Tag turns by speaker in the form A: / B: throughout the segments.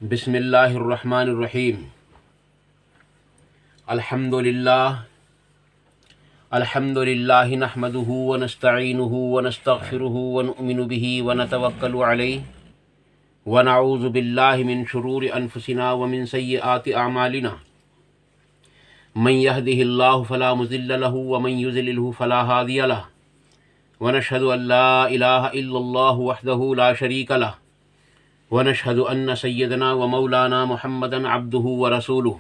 A: بسم اللہ الرحمن الرحیم الحمد للہ نحمده ونستعینه ونستغفره ونؤمن به ونتوکل علیہ ونعوذ باللہ من شرور انفسنا ومن سیئات اعمالنا من يهده اللہ فلا مضل له ومن يضلل فلا هادی له ونشهد ان لا الہ الا اللہ وحدہ لا شریک له ونشهد ان سیدنا ومولانا محمدا عبدہ ورسولہ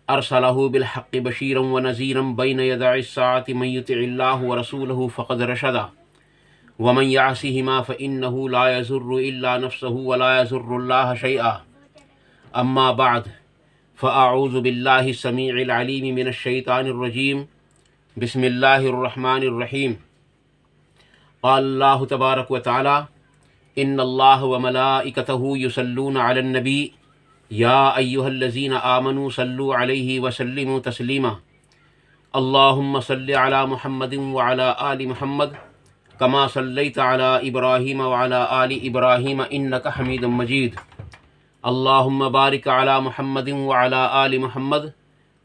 A: ارسلہ بالحق بشیرا ونذیرا بین یدی الساعۃ من یطع اللہ ورسولہ فقد رشد ومن یعصہما فانہ لا یضر الا نفسہ ولا یضر اللہ شیئا اما بعد فاعوذ باللہ السمیع العلیم من الشیطان الرجیم بسم اللہ الرحمن الرحیم قال اللہ تبارک وتعالی ان اللہ وملائکتہ یصلون علی النبی یا ایہا الذین آمنوا صلوا علیہ وسلموا تسلیما اللہم صل علی محمد وعلی آل محمد کما صلیت علی ابراہیم وعلی آل ابراہیم انک حمید مجید اللہم بارک علی محمد وعلی آل محمد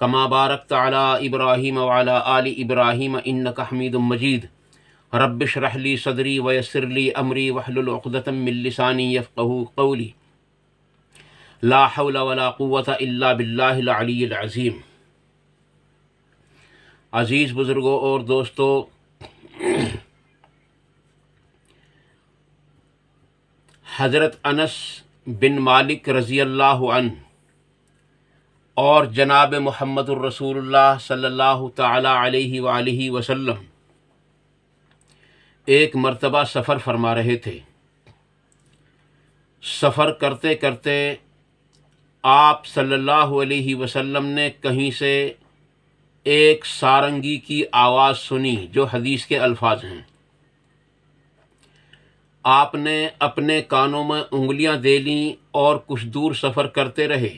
A: کما بارکت علی ابراہیم وعلی آل ابراہیم انک حمید مجید رب اشرح لی صدری ویسر لی امری واحلل عقدۃ من لسانی یفقہوا قولی لا حول ولا قوة الا باللہ العلی العظیم۔ عزیز بزرگوں اور دوستو، حضرت انس بن مالک رضی اللہ عنہ اور جناب محمد الرسول اللہ صلی اللہ تعالی علیہ وآلہ وسلم ایک مرتبہ سفر فرما رہے تھے۔ سفر کرتے کرتے آپ صلی اللہ علیہ وسلم نے کہیں سے ایک سارنگی کی آواز سنی جو حدیث کے الفاظ ہیں۔ آپ نے اپنے کانوں میں انگلیاں دے لیں اور کچھ دور سفر کرتے رہے۔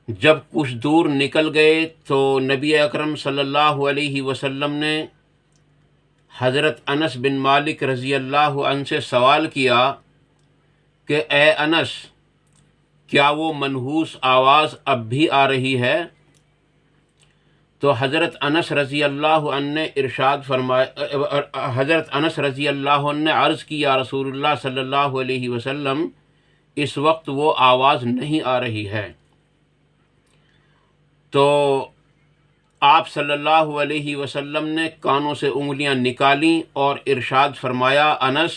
A: جب کچھ دور نکل گئے تو نبی اکرم صلی اللہ علیہ وسلم نے حضرت انس بن مالک رضی اللہ عنہ سے سوال کیا کہ اے انس، کیا وہ منحوس آواز اب بھی آ رہی ہے؟ تو حضرت انس رضی اللہ عنہ نے عرض کی یا رسول اللہ صلی اللہ علیہ وسلم، اس وقت وہ آواز نہیں آ رہی ہے۔ تو آپ صلی اللہ علیہ وسلم نے کانوں سے انگلیاں نکالیں اور ارشاد فرمایا، انس،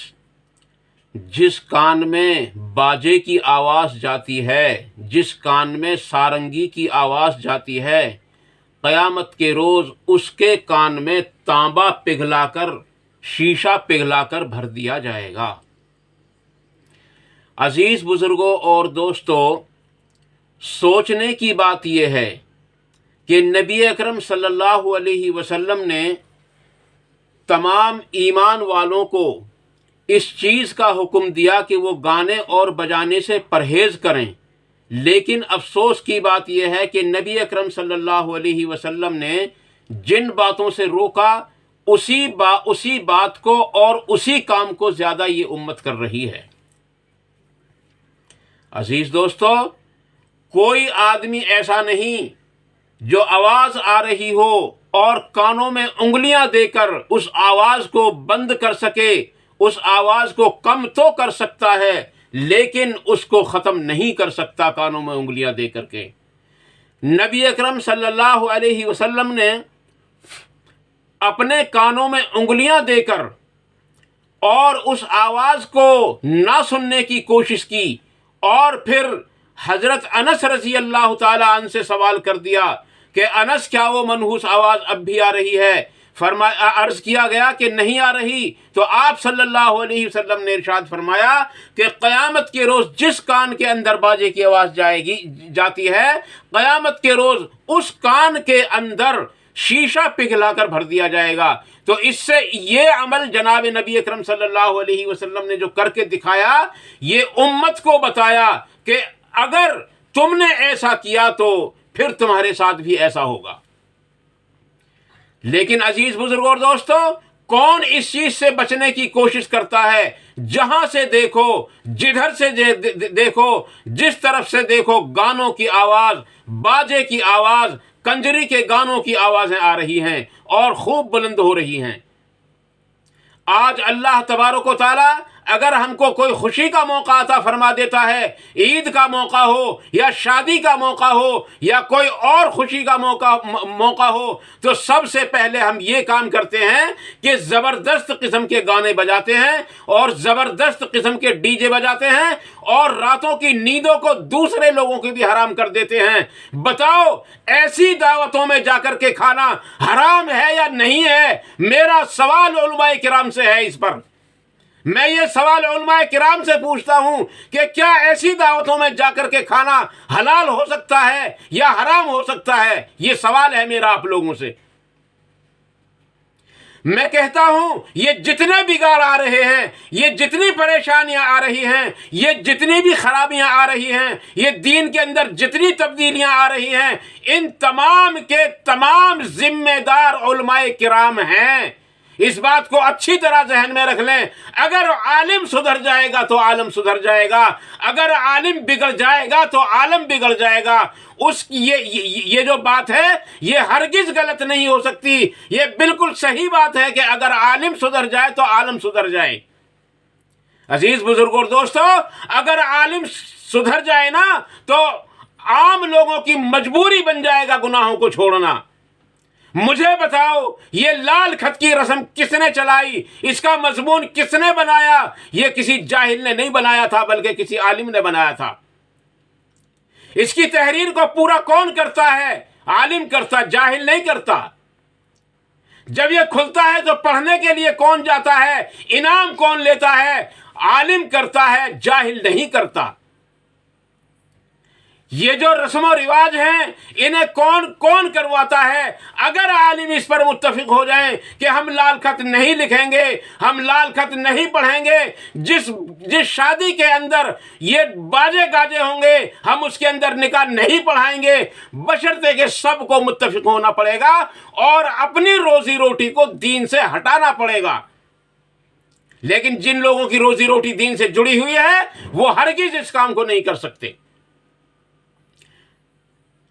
A: جس کان میں باجے کی آواز جاتی ہے، جس کان میں سارنگی کی آواز جاتی ہے، قیامت کے روز اس کے کان میں تانبا پگھلا کر، شیشہ پگھلا کر بھر دیا جائے گا۔ عزیز بزرگوں اور دوستو، سوچنے کی بات یہ ہے کہ نبی اکرم صلی اللہ علیہ وسلم نے تمام ایمان والوں کو اس چیز کا حکم دیا کہ وہ گانے اور بجانے سے پرہیز کریں، لیکن افسوس کی بات یہ ہے کہ نبی اکرم صلی اللہ علیہ وسلم نے جن باتوں سے روکا، اسی بات کو اور اسی کام کو زیادہ یہ امت کر رہی ہے۔ عزیز دوستو، کوئی آدمی ایسا نہیں جو آواز آ رہی ہو اور کانوں میں انگلیاں دے کر اس آواز کو بند کر سکے۔ اس آواز کو کم تو کر سکتا ہے لیکن اس کو ختم نہیں کر سکتا کانوں میں انگلیاں دے کر کے۔ نبی اکرم صلی اللہ علیہ وسلم نے اپنے کانوں میں انگلیاں دے کر اور اس آواز کو نہ سننے کی کوشش کی، اور پھر حضرت انس رضی اللہ تعالی عنہ سے سوال کر دیا کہ انس، کیا وہ منحوس آواز اب بھی آ رہی ہے؟ عرض کیا گیا کہ نہیں آ رہی۔ تو آپ صلی اللہ علیہ وسلم نے ارشاد فرمایا کہ قیامت کے روز جس کان کے اندر باجے کی آواز جاتی ہے، قیامت کے روز اس کان کے اندر شیشہ پگھلا کر بھر دیا جائے گا۔ تو اس سے یہ عمل جناب نبی اکرم صلی اللہ علیہ وسلم نے جو کر کے دکھایا، یہ امت کو بتایا کہ اگر تم نے ایسا کیا تو پھر تمہارے ساتھ بھی ایسا ہوگا۔ لیکن عزیز بزرگوں اور دوستو، کون اس چیز سے بچنے کی کوشش کرتا ہے؟ جہاں سے دیکھو، جدھر سے دیکھو، جس طرف سے دیکھو، گانوں کی آواز، باجے کی آواز، کنجری کے گانوں کی آوازیں آ رہی ہیں اور خوب بلند ہو رہی ہیں۔ آج اللہ تبارک و تعالی اگر ہم کو کوئی خوشی کا موقع عطا فرما دیتا ہے، عید کا موقع ہو یا شادی کا موقع ہو یا کوئی اور خوشی کا موقع ہو، تو سب سے پہلے ہم یہ کام کرتے ہیں کہ زبردست قسم کے گانے بجاتے ہیں اور زبردست قسم کے ڈی جے بجاتے ہیں اور راتوں کی نیندوں کو دوسرے لوگوں کی بھی حرام کر دیتے ہیں۔ بتاؤ ایسی دعوتوں میں جا کر کے کھانا حرام ہے یا نہیں ہے؟ میرا سوال علماء کرام سے ہے اس پر۔ میں یہ سوال علماء کرام سے پوچھتا ہوں کہ کیا ایسی دعوتوں میں جا کر کے کھانا حلال ہو سکتا ہے یا حرام ہو سکتا ہے؟ یہ سوال ہے میرا آپ لوگوں سے۔ میں کہتا ہوں یہ جتنے بگاڑ آ رہے ہیں، یہ جتنی پریشانیاں آ رہی ہیں، یہ جتنی بھی خرابیاں آ رہی ہیں، یہ دین کے اندر جتنی تبدیلیاں آ رہی ہیں، ان تمام کے تمام ذمہ دار علماء کرام ہیں۔ اس بات کو اچھی طرح ذہن میں رکھ لیں۔ اگر عالم سدھر جائے گا تو عالم سدھر جائے گا، اگر عالم بگڑ جائے گا تو عالم بگڑ جائے گا۔ یہ جو بات ہے یہ ہرگز غلط نہیں ہو سکتی، یہ بالکل صحیح بات ہے کہ اگر عالم سدھر جائے تو عالم سدھر جائے۔ عزیز بزرگوں اور دوستو، اگر عالم سدھر جائے نا تو عام لوگوں کی مجبوری بن جائے گا گناہوں کو چھوڑنا۔ مجھے بتاؤ یہ لال خط کی رسم کس نے چلائی؟ اس کا مضمون کس نے بنایا؟ یہ کسی جاہل نے نہیں بنایا تھا بلکہ کسی عالم نے بنایا تھا۔ اس کی تحریر کو پورا کون کرتا ہے؟ عالم کرتا، جاہل نہیں کرتا۔ جب یہ کھلتا ہے تو پڑھنے کے لیے کون جاتا ہے؟ انعام کون لیتا ہے؟ عالم کرتا ہے، جاہل نہیں کرتا۔ یہ جو رسم و رواج ہیں انہیں کون کرواتا ہے؟ اگر عالم اس پر متفق ہو جائیں کہ ہم لال خط نہیں لکھیں گے، ہم لال خط نہیں پڑھیں گے، جس شادی کے اندر یہ باجے گاجے ہوں گے ہم اس کے اندر نکاح نہیں پڑھائیں گے، بشرطے کہ سب کو متفق ہونا پڑے گا اور اپنی روزی روٹی کو دین سے ہٹانا پڑے گا۔ لیکن جن لوگوں کی روزی روٹی دین سے جڑی ہوئی ہے وہ ہرگز اس کام کو نہیں کر سکتے۔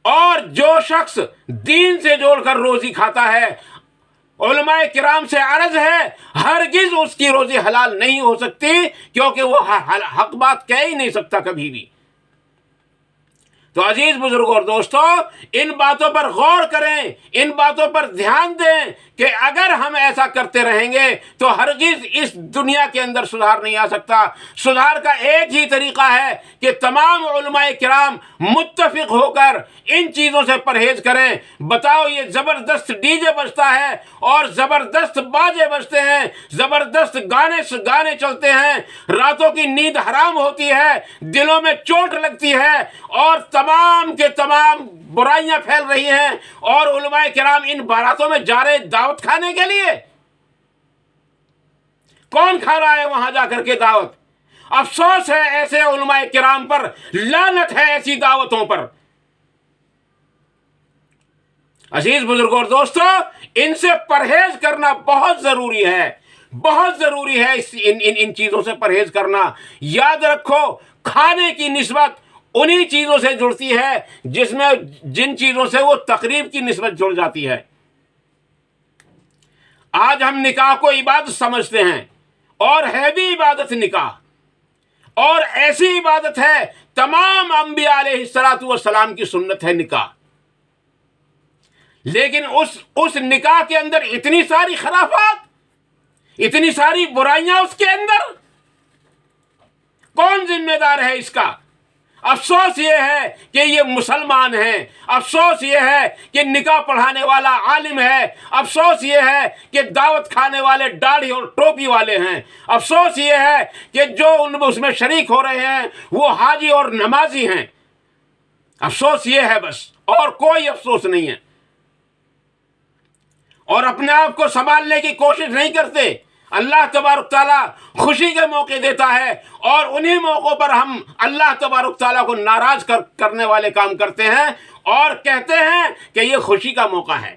A: اور جو شخص دین سے جوڑ کر روزی کھاتا ہے، علماء کرام سے عرض ہے ہرگز اس کی روزی حلال نہیں ہو سکتی، کیونکہ وہ حق بات کہہ ہی نہیں سکتا کبھی بھی۔ تو عزیز بزرگوں اور دوستو، ان باتوں پر غور کریں، ان باتوں پر دھیان دیں کہ اگر ہم ایسا کرتے رہیں گے تو ہرگز اس دنیا کے اندر سدھار نہیں آ سکتا۔ سدھار کا ایک ہی طریقہ ہے کہ تمام علماء کرام متفق ہو کر ان چیزوں سے پرہیز کریں۔ بتاؤ یہ زبردست ڈی جے بجتا ہے اور زبردست باجے بجتے ہیں، زبردست گانے چلتے ہیں، راتوں کی نیند حرام ہوتی ہے، دلوں میں چوٹ لگتی ہے اور تمام کے تمام برائیاں پھیل رہی ہیں، اور علماء کرام ان باراتوں میں جا رہے دعوت کھانے کے لیے۔ کون کھا رہا ہے وہاں جا کر کے دعوت؟ افسوس ہے ایسے علماء کرام پر، لعنت ہے ایسی دعوتوں پر۔ عزیز بزرگوں اور دوستو، ان سے پرہیز کرنا بہت ضروری ہے، بہت ضروری ہے ان چیزوں سے پرہیز کرنا۔ یاد رکھو کھانے کی نسبت انہی چیزوں سے جڑتی ہے جن چیزوں سے وہ تقریب کی نسبت جڑ جاتی ہے۔ آج ہم نکاح کو عبادت سمجھتے ہیں اور ہے بھی عبادت نکاح، اور ایسی عبادت ہے تمام انبیاء علیہ السلام کی سنت ہے نکاح، لیکن اس نکاح کے اندر اتنی ساری خرافات، اتنی ساری برائیاں اس کے اندر، کون ذمہ دار ہے اس کا؟ افسوس یہ ہے کہ یہ مسلمان ہیں، افسوس یہ ہے کہ نکاح پڑھانے والا عالم ہے، افسوس یہ ہے کہ دعوت کھانے والے داڑھی اور ٹوپی والے ہیں، افسوس یہ ہے کہ جو اس میں شریک ہو رہے ہیں وہ حاجی اور نمازی ہیں۔ افسوس یہ ہے بس، اور کوئی افسوس نہیں ہے، اور اپنے آپ کو سنبھالنے کی کوشش نہیں کرتے۔ اللہ تبارک تعالیٰ خوشی کے موقع دیتا ہے اور انہی موقعوں پر ہم اللہ تبارک تعالیٰ کو ناراض کرنے والے کام کرتے ہیں اور کہتے ہیں کہ یہ خوشی کا موقع ہے۔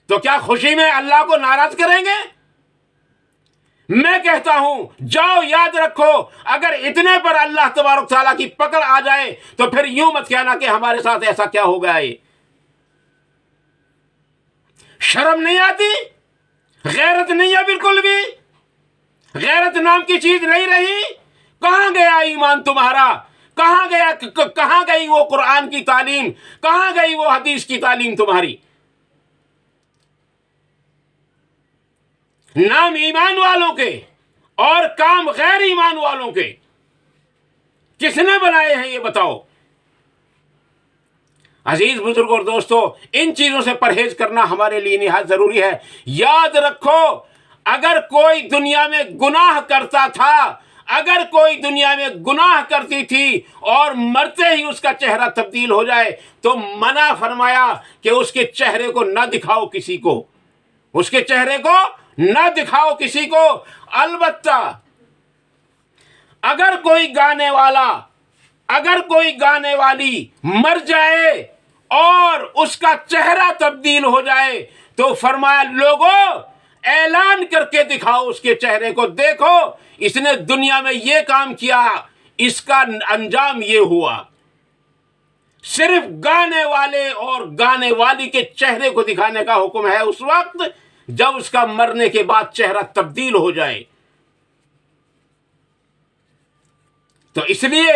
A: تو کیا خوشی میں اللہ کو ناراض کریں گے؟ میں کہتا ہوں جاؤ یاد رکھو، اگر اتنے پر اللہ تبارک تعالیٰ کی پکڑ آ جائے تو پھر یوں مت کہنا کہ ہمارے ساتھ ایسا کیا ہو گیا ہے۔ شرم نہیں آتی؟ غیرت نہیں ہے بالکل بھی؟ غیرت نام کی چیز نہیں رہی؟ کہاں گیا ایمان تمہارا؟ کہاں گئی وہ قرآن کی تعلیم؟ کہاں گئی وہ حدیث کی تعلیم تمہاری؟ نام ایمان والوں کے اور کام غیر ایمان والوں کے کس نے بنائے ہیں یہ بتاؤ؟ عزیز بزرگ اور دوستو، ان چیزوں سے پرہیز کرنا ہمارے لیے نہایت ضروری ہے۔ یاد رکھو، اگر کوئی دنیا میں گناہ کرتا تھا، اگر کوئی دنیا میں گناہ کرتی تھی اور مرتے ہی اس کا چہرہ تبدیل ہو جائے تو منع فرمایا کہ اس کے چہرے کو نہ دکھاؤ کسی کو، اس کے چہرے کو نہ دکھاؤ کسی کو۔ البتہ اگر کوئی گانے والی مر جائے اور اس کا چہرہ تبدیل ہو جائے تو فرمایا لوگوں اعلان کر کے دکھاؤ اس کے چہرے کو، دیکھو اس نے دنیا میں یہ کام کیا، اس کا انجام یہ ہوا۔ صرف گانے والے اور گانے والی کے چہرے کو دکھانے کا حکم ہے اس وقت جب اس کا مرنے کے بعد چہرہ تبدیل ہو جائے۔ تو اس لیے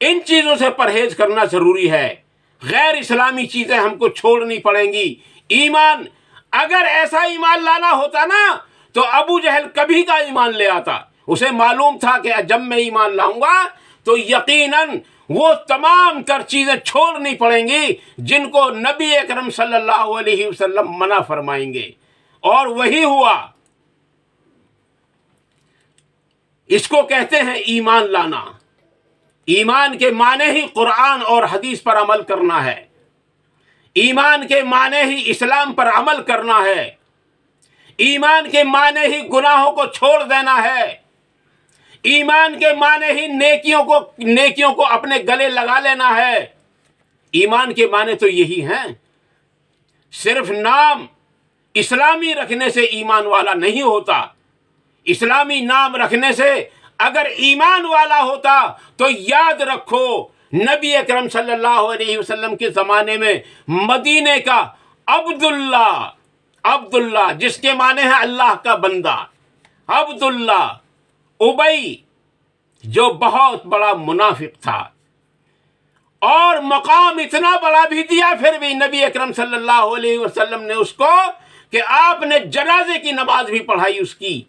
A: ان چیزوں سے پرہیز کرنا ضروری ہے، غیر اسلامی چیزیں ہم کو چھوڑنی پڑیں گی۔ ایمان، اگر ایسا ایمان لانا ہوتا نا تو ابو جہل کبھی کا ایمان لے آتا، اسے معلوم تھا کہ جب میں ایمان لاؤں گا تو یقیناً وہ تمام تر چیزیں چھوڑنی پڑیں گی جن کو نبی اکرم صلی اللہ علیہ وسلم منع فرمائیں گے، اور وہی ہوا۔ اس کو کہتے ہیں ایمان لانا۔ ایمان کے معنی ہی قرآن اور حدیث پر عمل کرنا ہے، ایمان کے معنی ہی اسلام پر عمل کرنا ہے، ایمان کے معنی ہی گناہوں کو چھوڑ دینا ہے، ایمان کے معنی ہی نیکیوں کو اپنے گلے لگا لینا ہے۔ ایمان کے معنی تو یہی ہیں۔ صرف نام اسلامی رکھنے سے ایمان والا نہیں ہوتا۔ اسلامی نام رکھنے سے اگر ایمان والا ہوتا تو یاد رکھو نبی اکرم صلی اللہ علیہ وسلم کے زمانے میں مدینے کا عبداللہ جس کے معنی ہے اللہ کا بندہ، عبداللہ ابی جو بہت بڑا منافق تھا اور مقام اتنا بڑا بھی دیا، پھر بھی نبی اکرم صلی اللہ علیہ وسلم نے اس کو کہ آپ نے جنازے کی نماز بھی پڑھائی اس کی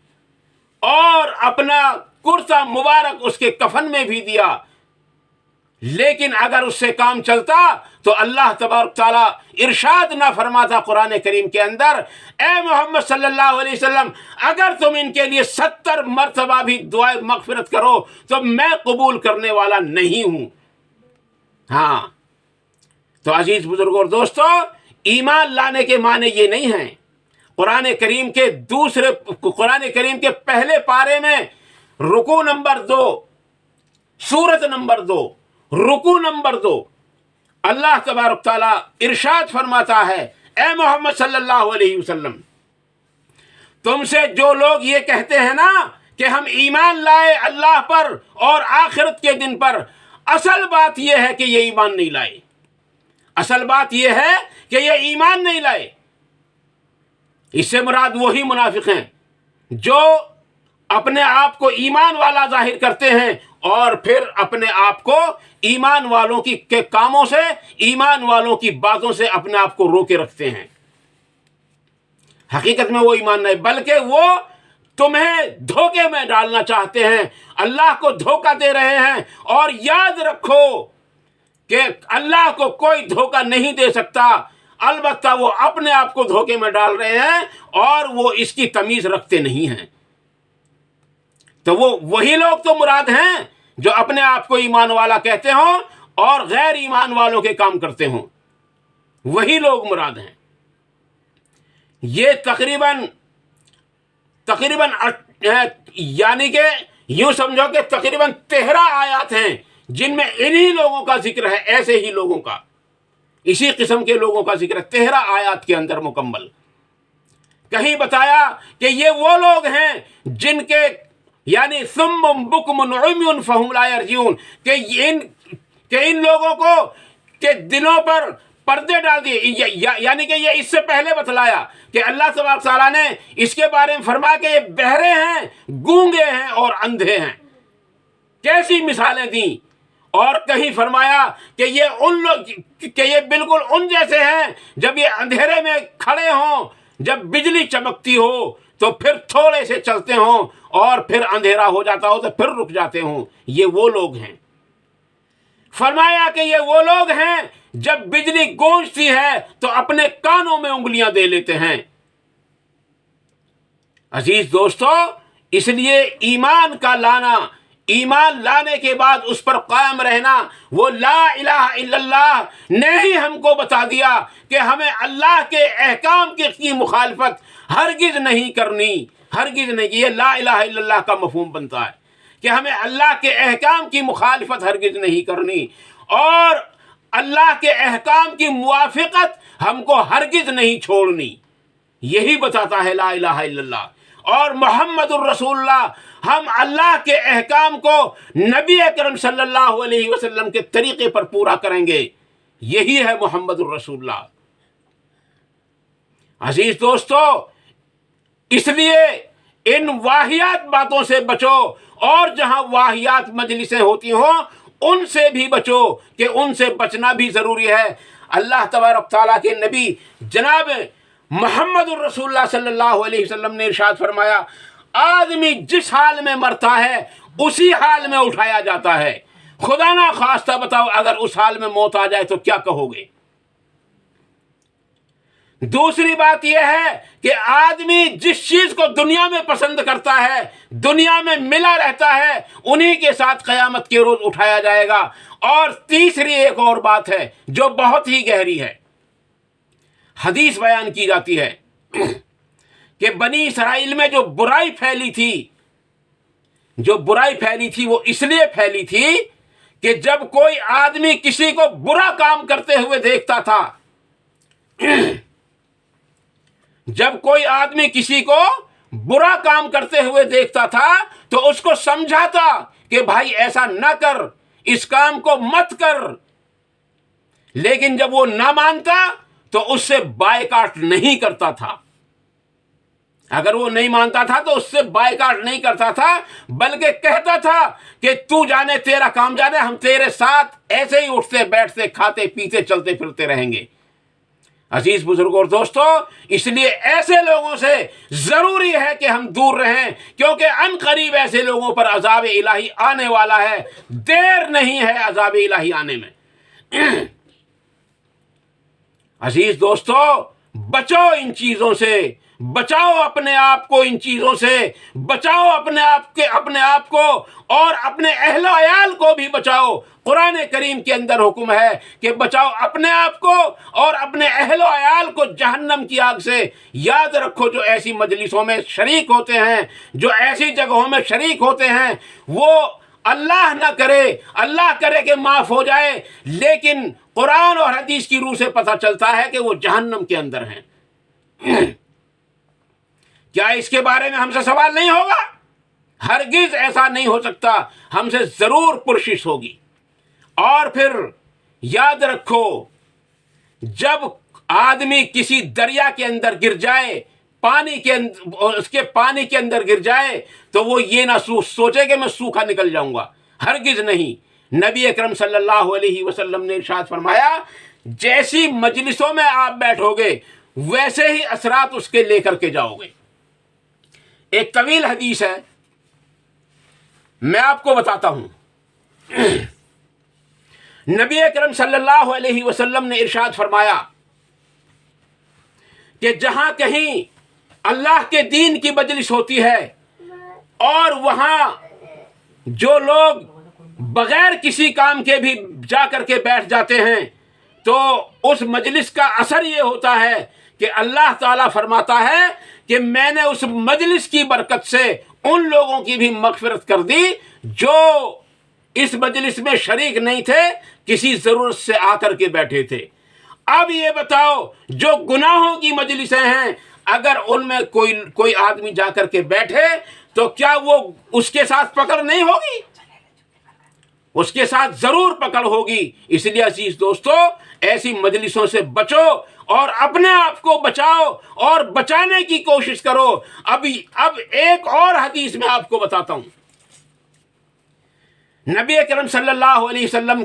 A: اور اپنا کرتا مبارک اس کے کفن میں بھی دیا۔ لیکن اگر اس سے کام چلتا تو اللہ تبارک تعالیٰ ارشاد نہ فرماتا قرآن کریم کے اندر، اے محمد صلی اللہ علیہ وسلم اگر تم ان کے لیے 70 مرتبہ بھی دعائے مغفرت کرو تو میں قبول کرنے والا نہیں ہوں۔ ہاں، تو عزیز بزرگوں اور دوستو، ایمان لانے کے معنی یہ نہیں ہیں۔ قرآن کریم کے پہلے پارے میں رکوع نمبر 2، سورت نمبر 2، رکوع نمبر 2، اللہ تبارک تعالیٰ ارشاد فرماتا ہے، اے محمد صلی اللہ علیہ وسلم تم سے جو لوگ یہ کہتے ہیں نا کہ ہم ایمان لائے اللہ پر اور آخرت کے دن پر، اصل بات یہ ہے کہ یہ ایمان نہیں لائے۔ اصل بات یہ ہے کہ یہ ایمان نہیں لائے۔ اس سے مراد وہی منافق ہیں جو اپنے آپ کو ایمان والا ظاہر کرتے ہیں اور پھر اپنے آپ کو ایمان والوں کے کاموں سے، ایمان والوں کی باتوں سے اپنے آپ کو روکے رکھتے ہیں۔ حقیقت میں وہ ایمان نہیں، بلکہ وہ تمہیں دھوکے میں ڈالنا چاہتے ہیں، اللہ کو دھوکہ دے رہے ہیں۔ اور یاد رکھو کہ اللہ کو کوئی دھوکہ نہیں دے سکتا، البتہ وہ اپنے آپ کو دھوکے میں ڈال رہے ہیں اور وہ اس کی تمیز رکھتے نہیں ہیں۔ تو وہی لوگ تو مراد ہیں جو اپنے آپ کو ایمان والا کہتے ہوں اور غیر ایمان والوں کے کام کرتے ہوں، وہی لوگ مراد ہیں۔ یہ تقریباً یعنی کہ یوں سمجھو کہ تقریباً 13 آیات ہیں جن میں انہی لوگوں کا ذکر ہے، ایسے ہی لوگوں کا، اسی قسم کے لوگوں کا ذکر ہے 13 آیات کے اندر مکمل۔ کہیں بتایا کہ یہ وہ لوگ ہیں جن کے یعنی صم بکم عمی فہم لا یرجعون کہ ان لوگوں کو کہ دلوں پر پردے ڈال دیے، یعنی کہ یہ اس سے پہلے بتلایا کہ اللہ تبارک تعالیٰ نے اس کے بارے میں فرمایا کہ یہ بہرے ہیں، گونگے ہیں اور اندھے ہیں۔ کیسی مثالیں دیں، اور کہیں فرمایا کہ یہ ان لوگ کہ یہ بالکل ان جیسے ہیں جب یہ اندھیرے میں کھڑے ہوں، جب بجلی چمکتی ہو تو پھر تھوڑے سے چلتے ہوں اور پھر اندھیرا ہو جاتا ہو تو پھر رک جاتے ہوں، یہ وہ لوگ ہیں۔ فرمایا کہ یہ وہ لوگ ہیں جب بجلی گونجتی ہے تو اپنے کانوں میں انگلیاں دے لیتے ہیں۔ عزیز دوستو، اس لیے ایمان کا لانا، ایمان لانے کے بعد اس پر قائم رہنا، وہ لا الہ الا اللہ نے ہی ہم کو بتا دیا کہ ہمیں اللہ کے احکام کی مخالفت ہرگز نہیں کرنی، ہرگز نہیں۔ یہ لا الہ الا اللہ کا مفہوم بنتا ہے کہ ہمیں اللہ کے احکام کی مخالفت ہرگز نہیں کرنی، اور اللہ کے احکام کی موافقت ہم کو ہرگز نہیں چھوڑنی۔ یہی بتاتا ہے لا الہ الا اللہ۔ اور محمد الرسول اللہ، ہم اللہ کے احکام کو نبی اکرم صلی اللہ علیہ وسلم کے طریقے پر پورا کریں گے، یہی ہے محمد الرسول اللہ۔ عزیز دوستو، اس لیے ان واہیات باتوں سے بچو، اور جہاں واہیات مجلسیں ہوتی ہوں ان سے بھی بچو، کہ ان سے بچنا بھی ضروری ہے۔ اللہ تبارک تعالیٰ کے نبی جناب محمد الرسول اللہ صلی اللہ علیہ وسلم نے ارشاد فرمایا، آدمی جس حال میں مرتا ہے اسی حال میں اٹھایا جاتا ہے۔ خدا نہ خواستہ بتاؤ اگر اس حال میں موت آ جائے تو کیا کہو گے؟ دوسری بات یہ ہے کہ آدمی جس چیز کو دنیا میں پسند کرتا ہے، دنیا میں ملا رہتا ہے، انہی کے ساتھ قیامت کے روز اٹھایا جائے گا۔ اور تیسری ایک اور بات ہے جو بہت ہی گہری ہے، حدیث بیان کی جاتی ہے کہ بنی اسرائیل میں جو برائی پھیلی تھی وہ اس لیے پھیلی تھی کہ جب کوئی آدمی کسی کو برا کام کرتے ہوئے دیکھتا تھا، جب کوئی آدمی کسی کو برا کام کرتے ہوئے دیکھتا تھا تو اس کو سمجھاتا کہ بھائی ایسا نہ کر، اس کام کو مت کر، لیکن جب وہ نہ مانتا تو اس سے بائیکاٹ نہیں کرتا تھا۔ اگر وہ نہیں مانتا تھا تو اس سے بائیکاٹ نہیں کرتا تھا، بلکہ کہتا تھا کہ تو جانے، تیرا کام جانے، ہم تیرے ساتھ ایسے ہی اٹھتے بیٹھتے کھاتے پیتے چلتے پھرتے رہیں گے۔ عزیز بزرگوں اور دوستو، اس لیے ایسے لوگوں سے ضروری ہے کہ ہم دور رہیں، کیونکہ ان قریب ایسے لوگوں پر عذاب الہی آنے والا ہے، دیر نہیں ہے عذاب الہی آنے میں۔ عزیز دوستو، بچو ان چیزوں سے، بچاؤ اپنے آپ کو ان چیزوں سے، بچاؤ اپنے آپ کو اور اپنے اہل و عیال کو بھی بچاؤ۔ قرآن کریم کے اندر حکم ہے کہ بچاؤ اپنے آپ کو اور اپنے اہل و عیال کو جہنم کی آگ سے۔ یاد رکھو، جو ایسی مجلسوں میں شریک ہوتے ہیں، جو ایسی جگہوں میں شریک ہوتے ہیں، وہ اللہ نہ کرے، اللہ کرے کہ معاف ہو جائے، لیکن قرآن اور حدیث کی روح سے پتہ چلتا ہے کہ وہ جہنم کے اندر ہیں۔ کیا اس کے بارے میں ہم سے سوال نہیں ہوگا؟ ہرگز ایسا نہیں ہو سکتا، ہم سے ضرور پرسش ہوگی۔ اور پھر یاد رکھو، جب آدمی کسی دریا کے اندر گر جائے، اس کے پانی کے اندر گر جائے، تو وہ یہ نہ سوچے کہ میں سوکھا نکل جاؤں گا، ہرگز نہیں۔ نبی اکرم صلی اللہ علیہ وسلم نے ارشاد فرمایا، جیسی مجلسوں میں آپ بیٹھو گے ویسے ہی اثرات اس کے لے کر کے جاؤ گے۔ ایک طویل حدیث ہے، میں آپ کو بتاتا ہوں۔ نبی اکرم صلی اللہ علیہ وسلم نے ارشاد فرمایا کہ جہاں کہیں اللہ کے دین کی مجلس ہوتی ہے اور وہاں جو لوگ بغیر کسی کام کے بھی جا کر کے بیٹھ جاتے ہیں، تو اس مجلس کا اثر یہ ہوتا ہے کہ اللہ تعالیٰ فرماتا ہے کہ میں نے اس مجلس کی برکت سے ان لوگوں کی بھی مغفرت کر دی جو اس مجلس میں شریک نہیں تھے، کسی ضرورت سے آ کر کے بیٹھے تھے۔ اب یہ بتاؤ، جو گناہوں کی مجلسیں ہیں، اگر ان میں کوئی آدمی جا کر کے بیٹھے تو کیا وہ اس کے ساتھ پکڑ نہیں ہوگی؟ اس کے ساتھ ضرور پکڑ ہوگی۔ اس لیے عزیز دوستو، ایسی مجلسوں سے بچو اور اپنے آپ کو بچاؤ اور بچانے کی کوشش کرو۔ اب ایک اور حدیث میں آپ کو بتاتا ہوں۔ نبی اکرم صلی اللہ علیہ وسلم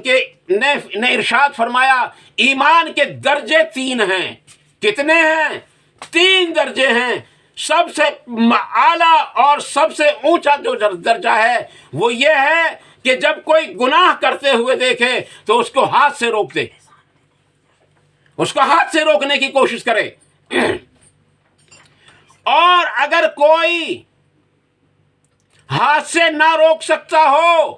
A: نے ارشاد فرمایا، ایمان کے درجے 3 ہیں۔ کتنے ہیں؟ 3 درجے ہیں۔ سب سے اعلیٰ اور سب سے اونچا جو درجہ ہے وہ یہ ہے کہ جب کوئی گناہ کرتے ہوئے دیکھے تو اس کو ہاتھ سے روک دے، اس کو ہاتھ سے روکنے کی کوشش کرے، اور اگر کوئی ہاتھ سے نہ روک سکتا ہو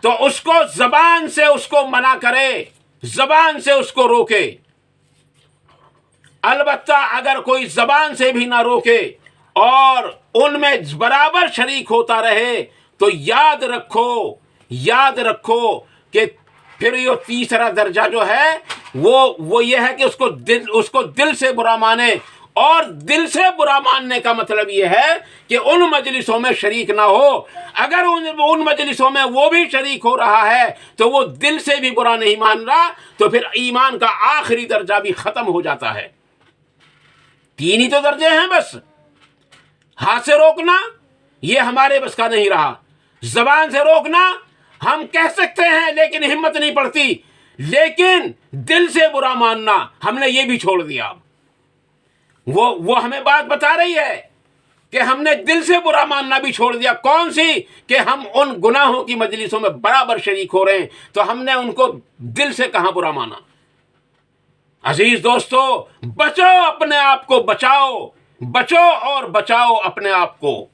A: تو اس کو زبان سے اس کو منع کرے، زبان سے اس کو روکے۔ البتہ اگر کوئی زبان سے بھی نہ روکے اور ان میں برابر شریک ہوتا رہے تو یاد رکھو کہ پھر یہ تیسرا درجہ جو ہے وہ یہ ہے کہ اس کو دل سے برا مانے۔ اور دل سے برا ماننے کا مطلب یہ ہے کہ ان مجلسوں میں شریک نہ ہو۔ اگر ان مجلسوں میں وہ بھی شریک ہو رہا ہے تو وہ دل سے بھی برا نہیں مان رہا، تو پھر ایمان کا آخری درجہ بھی ختم ہو جاتا ہے۔ 3 ہی تو درجے ہیں بس۔ ہاتھ سے روکنا یہ ہمارے بس کا نہیں رہا، زبان سے روکنا ہم کہہ سکتے ہیں لیکن ہمت نہیں پڑتی، لیکن دل سے برا ماننا ہم نے یہ بھی چھوڑ دیا۔ وہ ہمیں بات بتا رہی ہے کہ ہم نے دل سے برا ماننا بھی چھوڑ دیا۔ کون سی؟ کہ ہم ان گناہوں کی مجلسوں میں برابر شریک ہو رہے ہیں تو ہم نے ان کو دل سے کہاں برا مانا۔ عزیز دوستو، بچو، اپنے آپ کو بچاؤ، بچو اور بچاؤ اپنے آپ کو۔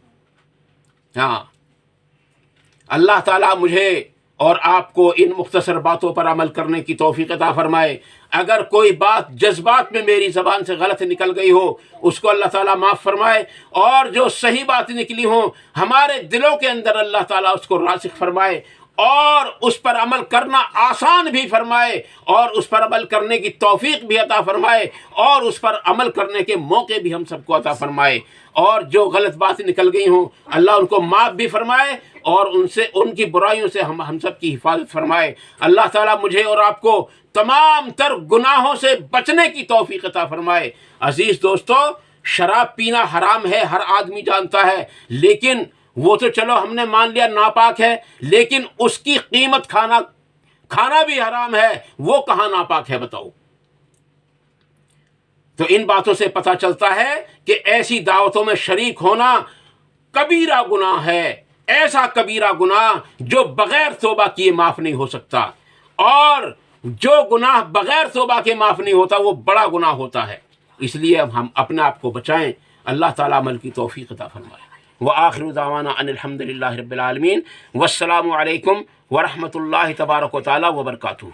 A: ہاں، اللہ تعالیٰ مجھے اور آپ کو ان مختصر باتوں پر عمل کرنے کی توفیق عطا فرمائے۔ اگر کوئی بات جذبات میں میری زبان سے غلط نکل گئی ہو اس کو اللہ تعالیٰ معاف فرمائے، اور جو صحیح بات نکلی ہوں ہمارے دلوں کے اندر اللہ تعالیٰ اس کو راسخ فرمائے اور اس پر عمل کرنا آسان بھی فرمائے، اور اس پر عمل کرنے کی توفیق بھی عطا فرمائے، اور اس پر عمل کرنے کے موقع بھی ہم سب کو عطا فرمائے۔ اور جو غلط باتیں نکل گئی ہوں اللہ ان کو معاف بھی فرمائے اور ان کی برائیوں سے ہم سب کی حفاظت فرمائے۔ اللہ تعالیٰ مجھے اور آپ کو تمام تر گناہوں سے بچنے کی توفیق عطا فرمائے۔ عزیز دوستو، شراب پینا حرام ہے، ہر آدمی جانتا ہے، لیکن وہ تو چلو ہم نے مان لیا ناپاک ہے، لیکن اس کی قیمت کھانا بھی حرام ہے، وہ کہاں ناپاک ہے بتاؤ؟ تو ان باتوں سے پتہ چلتا ہے کہ ایسی دعوتوں میں شریک ہونا کبیرہ گناہ ہے، ایسا کبیرہ گناہ جو بغیر توبہ کیے معاف نہیں ہو سکتا، اور جو گناہ بغیر توبہ کے معاف نہیں ہوتا وہ بڑا گناہ ہوتا ہے۔ اس لیے ہم اپنے آپ کو بچائیں۔ اللہ تعالیٰ عمل کی توفیق عطا فرمائے۔ وآخر دعوانا ان الحمد للہ رب العالمین، والسلام علیکم ورحمۃ اللہ تبارک و تعالیٰ وبرکاتہ۔